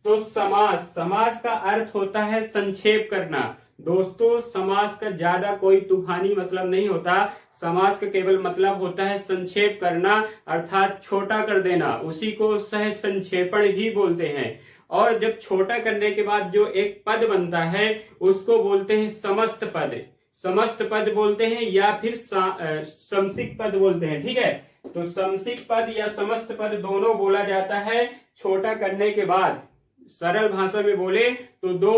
तो समास, समास का अर्थ होता है संक्षेप करना। दोस्तों समास का ज्यादा कोई तूफानी मतलब नहीं होता। समास का केवल मतलब होता है संक्षेप करना, अर्थात छोटा कर देना। उसी को सह संक्षेपण ही बोलते हैं। और जब छोटा करने के बाद जो एक पद बनता है उसको बोलते हैं समस्त पद। समस्त पद बोलते हैं या फिर समसिक पद बोलते हैं। ठीक है, तो समसिक पद या समस्त पद दोनों बोला जाता है छोटा करने के बाद। सरल भाषा में बोले तो दो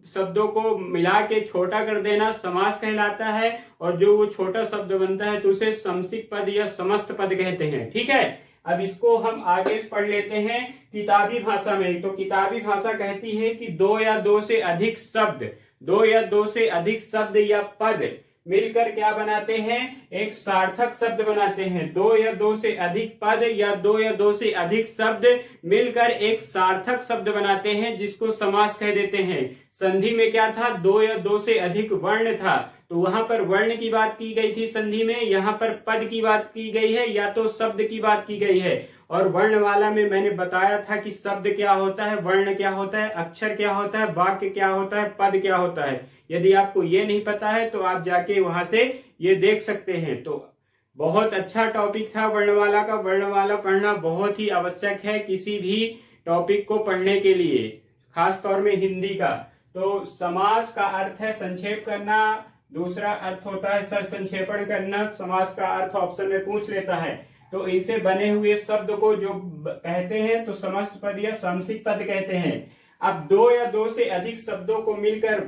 शब्दों को मिला के छोटा कर देना समास कहलाता है, और जो वो छोटा शब्द बनता है तो उसे समसिक पद या समस्त पद कहते हैं। ठीक है, अब इसको हम आगे पढ़ लेते हैं किताबी भाषा में। तो किताबी भाषा कहती है कि दो या दो से अधिक शब्द, दो या दो से अधिक शब्द या पद मिलकर क्या बनाते हैं, एक सार्थक शब्द बनाते हैं। दो या दो से अधिक पद या दो या दो से अधिक शब्द मिलकर एक सार्थक शब्द बनाते हैं, जिसको समास कह देते हैं। संधि में क्या था, दो या दो से अधिक वर्ण था, तो वहां पर वर्ण की बात की गई थी संधि में, यहाँ पर पद की बात की गई है या तो शब्द की बात की गई है। और वर्ण वाला में मैंने बताया था कि शब्द क्या होता है, वर्ण क्या होता है, अक्षर क्या होता है, वाक्य क्या होता है, पद क्या होता है। यदि आपको ये नहीं पता है तो आप जाके वहां से ये देख सकते हैं। तो बहुत अच्छा टॉपिक था वर्णमाला का। वर्णमाला पढ़ना बहुत ही आवश्यक है किसी भी टॉपिक को पढ़ने के लिए, खास तौर में हिंदी का। तो समास का अर्थ है संक्षेप करना, दूसरा अर्थ होता है सरसंक्षेपण करना। समास का अर्थ ऑप्शन में पूछ लेता है। तो इनसे बने हुए शब्द को जो कहते हैं तो समस्त पद या समसिक पद कहते हैं। अब दो या दो से अधिक शब्दों को मिलकर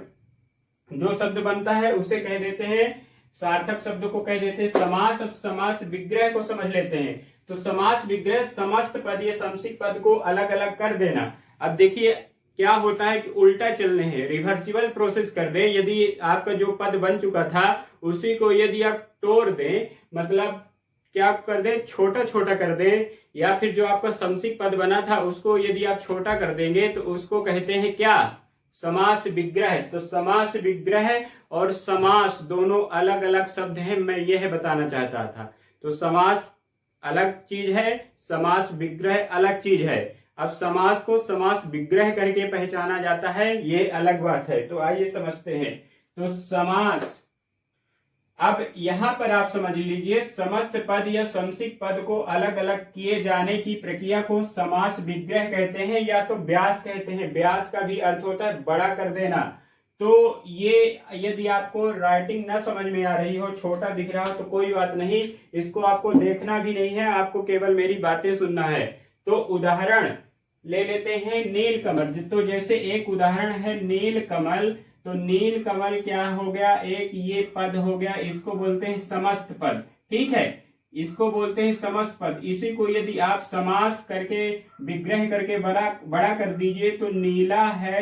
जो शब्द बनता है उसे कह देते हैं, सार्थक शब्द को कह देते हैं समास। अब समास विग्रह को समझ लेते हैं। तो समास विग्रह समस्त पद या समसिक पद को अलग अलग कर देना। अब देखिए क्या होता है कि उल्टा चलने हैं, रिवर्सिबल प्रोसेस कर दें। यदि आपका जो पद बन चुका था उसी को यदि आप तोड़ दें, मतलब क्या कर दें, छोटा छोटा कर दें, या फिर जो आपका समसिक पद बना था उसको यदि आप छोटा कर देंगे तो उसको कहते हैं क्या, समास विग्रह। तो समास विग्रह और समास दोनों अलग अलग शब्द हैं, मैं यह बताना चाहता था। तो समास अलग चीज है, समास विग्रह अलग चीज है। अब समास को समास विग्रह करके पहचाना जाता है, ये अलग बात है। तो आइए समझते हैं। तो समास, अब यहां पर आप समझ लीजिए, समस्त पद या समसिक पद को अलग अलग किए जाने की प्रक्रिया को समास विग्रह कहते हैं या तो व्यास कहते हैं। व्यास का भी अर्थ होता है बड़ा कर देना। तो ये यदि आपको राइटिंग ना समझ में आ रही हो, छोटा दिख रहा हो तो कोई बात नहीं, इसको आपको देखना भी नहीं है, आपको केवल मेरी बातें सुनना है। तो उदाहरण ले लेते हैं नीलकमल। तो जैसे एक उदाहरण है नीलकमल, तो नीलकमल क्या हो गया, एक ये पद हो गया, इसको बोलते हैं समस्त पद। ठीक है, इसको बोलते हैं समस्त पद। इसी को यदि आप समास करके विग्रह करके बड़ा कर दीजिए तो नीला है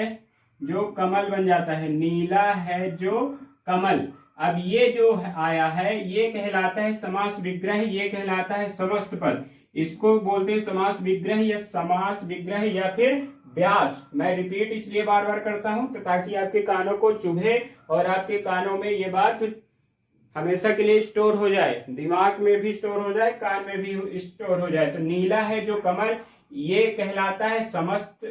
जो कमल बन जाता है, नीला है जो कमल। अब ये जो आया है ये कहलाता है समास विग्रह, ये कहलाता है समस्त पद। इसको बोलते हैं समास विग्रह या समास विग्रह या फिर व्यास। मैं रिपीट इसलिए बार बार करता हूं तो ताकि आपके कानों को चुभे और आपके कानों में ये बात हमेशा के लिए स्टोर हो जाए, दिमाग में भी स्टोर हो जाए, कान में भी स्टोर हो जाए। तो नीला है जो कमल, ये कहलाता है समस्त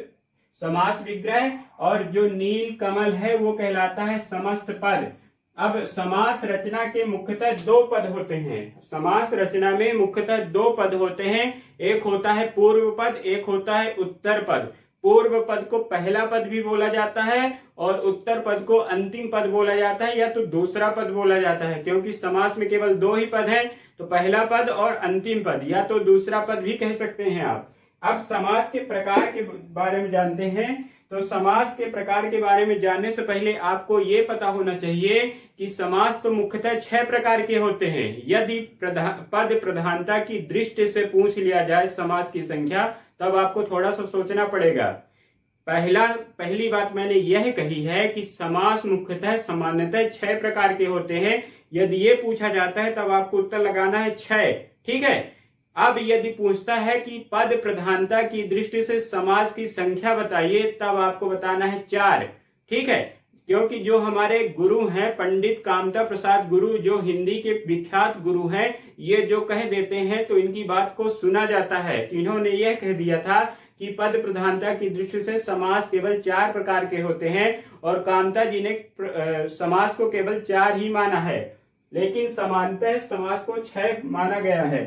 समास विग्रह, और जो नील कमल है वो कहलाता है समस्त पद। अब समास रचना के मुख्यतः दो पद होते हैं। समास रचना में मुख्यतः दो पद होते हैं, एक होता है पूर्व पद, एक होता है उत्तर पद। पूर्व पद को पहला पद भी बोला जाता है और उत्तर पद को अंतिम पद बोला जाता है या तो दूसरा पद बोला जाता है, क्योंकि समास में केवल दो ही पद हैं, तो पहला पद और अंतिम पद या तो दूसरा पद भी कह सकते हैं आप। अब समास के प्रकार के बारे में जानते हैं। तो समास के प्रकार के बारे में जानने से पहले आपको ये पता होना चाहिए कि समास तो मुख्यतः 6 प्रकार के होते हैं। यदि पद प्रधानता की दृष्टि से पूछ लिया जाए समास की संख्या, तब आपको थोड़ा सा सोचना पड़ेगा। पहली बात मैंने यह कही है कि समास मुख्यतः सामान्यतः 6 प्रकार के होते हैं। यदि ये पूछा जाता है तब आपको उत्तर लगाना है 6। ठीक है, अब यदि पूछता है कि पद प्रधानता की दृष्टि से समास की संख्या बताइए, तब आपको बताना है 4। ठीक है, क्योंकि जो हमारे गुरु हैं पंडित कामता प्रसाद गुरु, जो हिंदी के विख्यात गुरु हैं, ये जो कह देते हैं तो इनकी बात को सुना जाता है। इन्होंने यह कह दिया था कि पद प्रधानता की दृष्टि से समास केवल 4 प्रकार के होते हैं और कामता जी ने समास को केवल 4 ही माना है, लेकिन सामान्यतः समास को 6 माना गया है।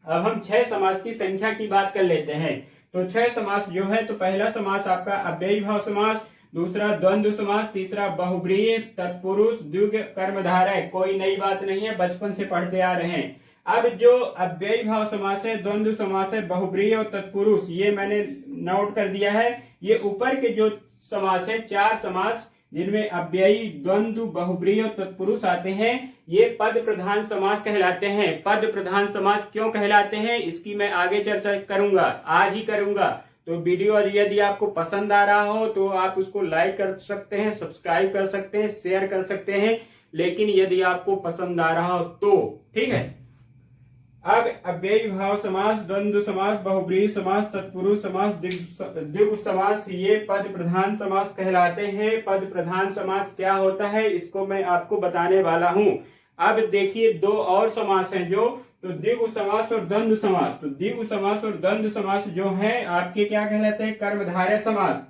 अब हम 6 समास की संख्या की बात कर लेते हैं। तो 6 समास जो है, तो पहला समास आपका अव्ययी भाव समास, दूसरा द्वंद्व समास, तीसरा बहुब्रीहि, तत्पुरुष, द्विगु, कर्मधारय। कोई नई बात नहीं है, बचपन से पढ़ते आ रहे हैं। अब जो अव्ययी भाव समास है, द्वंद्व समास है, बहुब्रीहि और तत्पुरुष, ये मैंने नोट कर दिया है। ये ऊपर के जो समास है, 4 समास जिनमें अव्ययी, द्वंद्व, बहुब्रीहि और तत्पुरुष आते हैं, ये पद प्रधान समास कहलाते हैं। पद प्रधान समास क्यों कहलाते हैं इसकी मैं आगे चर्चा करूंगा, आज ही करूंगा। तो वीडियो यदि आपको पसंद आ रहा हो तो आप उसको लाइक कर सकते हैं, सब्सक्राइब कर सकते हैं, शेयर कर सकते हैं, लेकिन यदि आपको पसंद आ रहा हो तो ठीक है। अब अव्ययी भाव समास, द्वंद्व समास, बहुब्रीहि समास, तत्पुरुष समास, द्विगु समास, ये पद प्रधान समास कहलाते हैं। पद प्रधान समास क्या होता है इसको मैं आपको बताने वाला हूं। अब देखिए 2 और समास हैं जो, तो द्विगु समास और द्वंद्व समास। तो द्विगु समास और द्वंद्व समास जो है आपके क्या कहलाते हैं, कर्मधारय समास।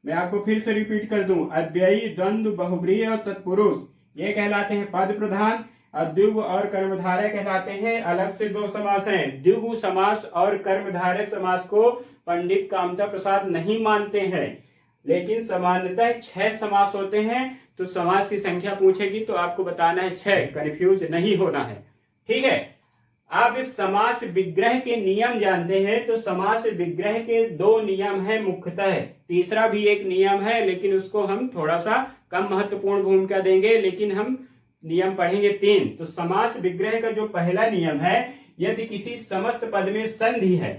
मैं आपको फिर से रिपीट कर दूं, अव्ययी, द्वंद्व, बहुब्रीहि और तत्पुरुष ये कहलाते हैं पद प्रधान, और द्विगु और कर्मधारय कहलाते हैं अलग से 2 समास हैं। द्विगु समास और कर्मधारय समास को पंडित कामता प्रसाद नहीं मानते हैं, लेकिन सामान्यतः 6 समास होते हैं। तो समास की संख्या पूछेगी तो आपको बताना है 6, कंफ्यूज नहीं होना है, ठीक है। आप इस समास विग्रह के नियम जानते हैं, तो समास विग्रह के 2 नियम हैं मुख्यतः, तीसरा भी एक नियम है लेकिन उसको हम थोड़ा सा कम महत्वपूर्ण भूमिका देंगे, लेकिन हम नियम पढ़ेंगे 3। तो समास विग्रह का जो पहला नियम है, यदि किसी समस्त पद में संधि है,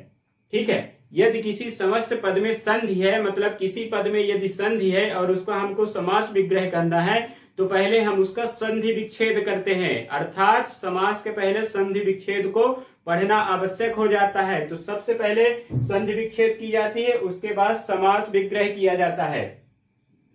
ठीक है, यदि किसी समस्त पद में संधि है, मतलब किसी पद में यदि संधि है और उसका हमको समास विग्रह करना है, तो पहले हम उसका संधि विच्छेद करते हैं, अर्थात समास के पहले संधि विच्छेद को पढ़ना आवश्यक हो जाता है। तो सबसे पहले संधि विच्छेद की जाती है, उसके बाद समास विग्रह किया जाता है।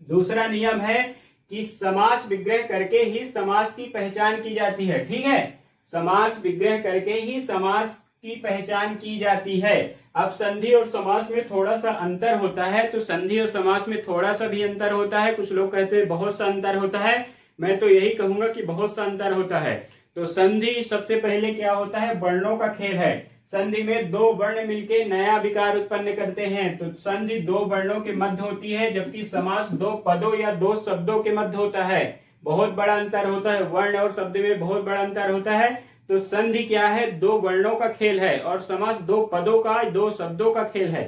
दूसरा नियम है कि समास विग्रह करके ही समास की पहचान की जाती है, ठीक है, समास विग्रह करके ही समास की पहचान की जाती है। अब संधि और समास में थोड़ा सा अंतर होता है, तो संधि और समास में थोड़ा सा भी अंतर होता है, कुछ लोग कहते हैं बहुत सा अंतर होता है, मैं तो यही कहूंगा कि बहुत सा अंतर होता है। तो संधि सबसे पहले क्या होता है, वर्णों का खेल है। संधि में 2 वर्ण मिलके नया विकार उत्पन्न करते हैं, तो संधि 2 वर्णों के मध्य होती है, जबकि समास 2 पदों या 2 शब्दों के मध्य होता है। बहुत बड़ा अंतर होता है, वर्ण और शब्द में बहुत बड़ा अंतर होता है। तो संधि क्या है, 2 वर्णों का खेल है, और समास 2 पदों का, 2 शब्दों का खेल है।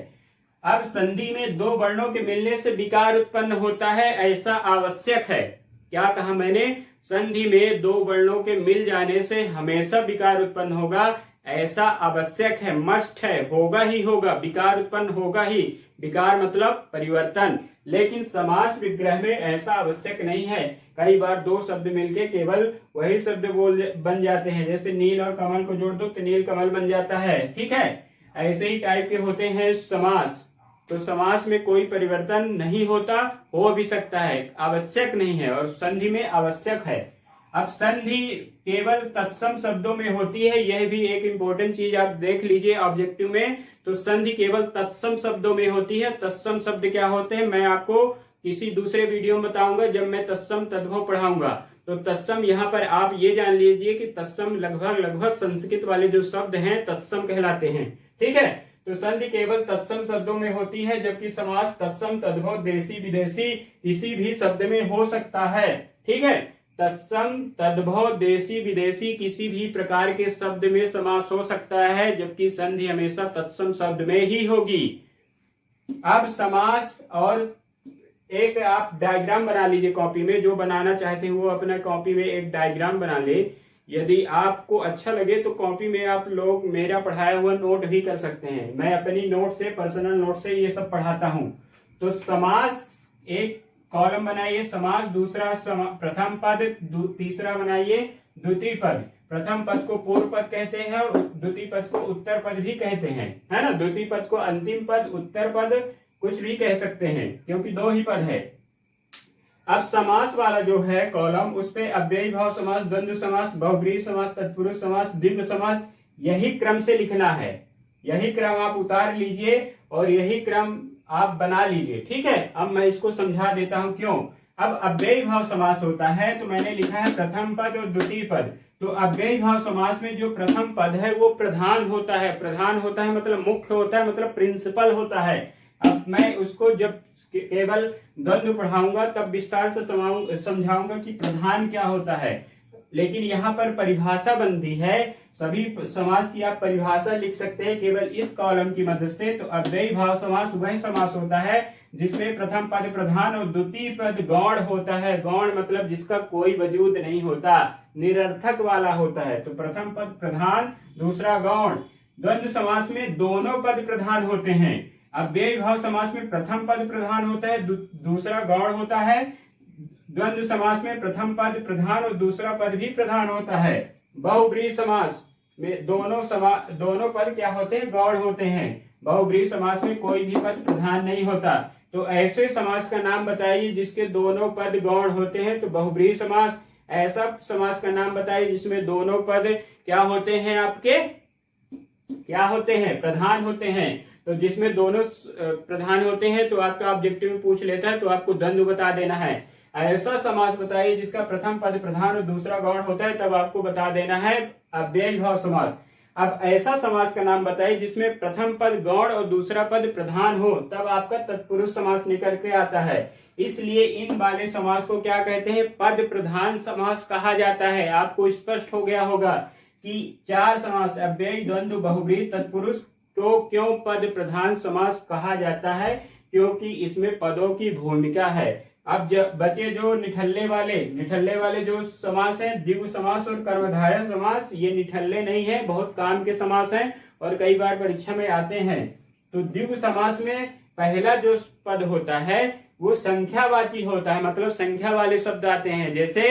अब संधि में 2 वर्णों के मिलने से विकार उत्पन्न होता है, ऐसा आवश्यक है। क्या कहा मैंने, संधि में 2 वर्णों के मिल जाने से हमेशा विकार उत्पन्न होगा, ऐसा आवश्यक है, मस्ट है, होगा ही होगा, विकार उत्पन्न होगा ही। विकार मतलब परिवर्तन, लेकिन समास विग्रह में ऐसा आवश्यक नहीं है। कई बार 2 शब्द मिलके केवल वही शब्द बन जाते हैं, जैसे नील और कमल को जोड़ दो तो नील कमल बन जाता है, ठीक है। ऐसे ही टाइप के होते हैं समास। तो समास में कोई परिवर्तन नहीं होता, हो भी सकता है, आवश्यक नहीं है, और संधि में आवश्यक है। अब संधि केवल तत्सम शब्दों में होती है, यह भी एक इम्पोर्टेंट चीज आप देख लीजिए ऑब्जेक्टिव में। तो संधि केवल तत्सम शब्दों में होती है। तत्सम शब्द क्या होते हैं मैं आपको किसी दूसरे वीडियो में बताऊंगा, जब मैं तत्सम तद्भव पढ़ाऊंगा। तो तत्सम यहाँ पर आप ये जान लीजिए कि तत्सम लगभग संस्कृत वाले जो शब्द हैं तत्सम कहलाते हैं, ठीक है। तो संधि केवल तत्सम शब्दों में होती है, जबकि समास तत्सम, तद्भव, देशी, विदेशी किसी भी शब्द में हो सकता है, ठीक है। तत्सम, तद्भव, देशी, विदेशी किसी भी प्रकार के शब्द में समास हो सकता है, जबकि संधि हमेशा तत्सम शब्द में ही होगी। अब समास, और एक आप डायग्राम बना लीजिए कॉपी में, जो बनाना चाहते हैं वो अपना कॉपी में एक डायग्राम बना ले। यदि आपको अच्छा लगे तो कॉपी में आप लोग मेरा पढ़ाया हुआ नोट भी कर सकते हैं, मैं अपनी नोट से, पर्सनल नोट से ये सब पढ़ाता हूं। तो समास, एक कॉलम बनाइए समास, दूसरा प्रथम पद, तीसरा बनाइए द्वितीय पद। प्रथम पद को पूर्व पद कहते हैं और द्वितीय पद को उत्तर पद भी कहते हैं, है ना। द्वितीय पद को अंतिम पद, उत्तर पद कुछ भी कह सकते हैं, क्योंकि 2 ही पद है। अब समास वाला जो है कॉलम, उस पे अव्ययी भाव समास, द्वंद्व समास, बहुब्रीहि समास, तत्पुरुष समास, द्विगु समास, यही क्रम से लिखना है, यही क्रम आप उतार लीजिए और यही क्रम आप बना लीजिए। ठीक है, अब मैं इसको समझा देता हूं क्यों। अब अव्ययी भाव समास होता है तो मैंने लिखा है प्रथम पद और द्वितीय पद। तो अव्ययी भाव समास में जो प्रथम पद है वो प्रधान होता है। प्रधान होता है मतलब मुख्य होता है, मतलब प्रिंसिपल होता है। अब मैं उसको जब केवल द्वंद्व पढ़ाऊंगा तब विस्तार से समझाऊंगा कि प्रधान क्या होता है। लेकिन यहाँ पर परिभाषा बंदी है, सभी समास की आप परिभाषा लिख सकते हैं केवल इस कॉलम की मदद से। तो अव्ययी भाव समास वही समास होता है जिसमें प्रथम पद प्रधान और द्वितीय पद गौण होता है। गौण मतलब जिसका कोई वजूद नहीं होता, निरर्थक वाला होता है। तो प्रथम पद प्रधान, दूसरा गौण। द्वंद्व समास में दोनों पद प्रधान होते हैं। अव्ययी भाव समास में प्रथम पद प्रधान होता है, दूसरा गौण होता है। द्वंद्व समास में प्रथम पद प्रधान और दूसरा पद भी प्रधान होता है। बहुब्रीहि समास में दोनों पद क्या होते हैं, गौण होते हैं। बहुब्रीहि समास में कोई भी पद प्रधान नहीं होता। तो ऐसे समास का नाम बताइए जिसके दोनों पद गौण होते हैं, तो बहुब्रीहि समास। ऐसा समास का नाम बताइए जिसमें दोनों पद क्या होते हैं, आपके क्या होते हैं, प्रधान होते हैं। तो जिसमें दोनों प्रधान होते हैं तो आपका ऑब्जेक्टिव पूछ लेता है तो आपको द्वंद्व बता देना है। ऐसा समास बताइए जिसका प्रथम पद प्रधान और दूसरा गौण होता है, तब आपको बता देना है अव्ययी भाव समास। अब ऐसा समास का नाम बताइए जिसमें प्रथम पद गौण और दूसरा पद प्रधान हो, तब आपका तत्पुरुष समास निकल के आता है। इसलिए इन वाले समास को क्या कहते हैं, पद प्रधान समास कहा जाता है। आपको स्पष्ट हो गया होगा कि चार समास अव्ययी, द्वंद्व, बहुब्रीहि, तत्पुरुष को क्यों पद प्रधान समास कहा जाता है, क्योंकि इसमें पदों की भूमिका है। अब बचे जो निठल्ले वाले जो समास हैं, द्विगु समास और कर्मधारय समास, ये निठल्ले नहीं है, बहुत काम के समास हैं और कई बार परीक्षा में आते हैं। तो द्विगु समास में पहला जो पद होता है वो संख्यावाची होता है, मतलब संख्या वाले शब्द आते हैं, जैसे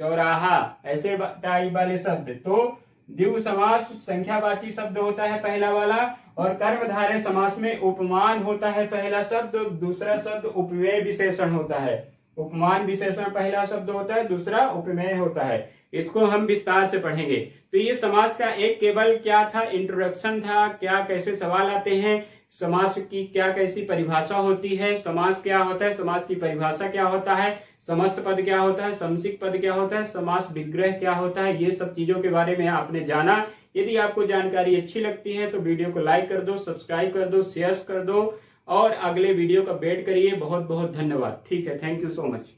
चौराहा, ऐसे टाइप वाले शब्द। तो द्विगु समास संख्यावाची शब्द होता है पहला वाला, और कर्मधारय समास में उपमान होता है पहला शब्द, दूसरा शब्द उपमेय विशेषण होता है। उपमान विशेषण पहला शब्द होता है, दूसरा उपमेय होता है। इसको हम विस्तार से पढ़ेंगे। तो ये समास का एक केवल क्या था, इंट्रोडक्शन था, क्या कैसे सवाल आते हैं, समास की क्या कैसी परिभाषा होती है, समास क्या होता है, समास की परिभाषा क्या होता है, समस्त पद क्या होता है, समसिक पद क्या होता है, समास विग्रह क्या होता है, ये सब चीजों के बारे में आपने जाना। यदि आपको जानकारी अच्छी लगती है तो वीडियो को लाइक कर दो, सब्सक्राइब कर दो, शेयर कर दो और अगले वीडियो का वेट करिए। बहुत बहुत धन्यवाद। ठीक है, थैंक यू सो मच।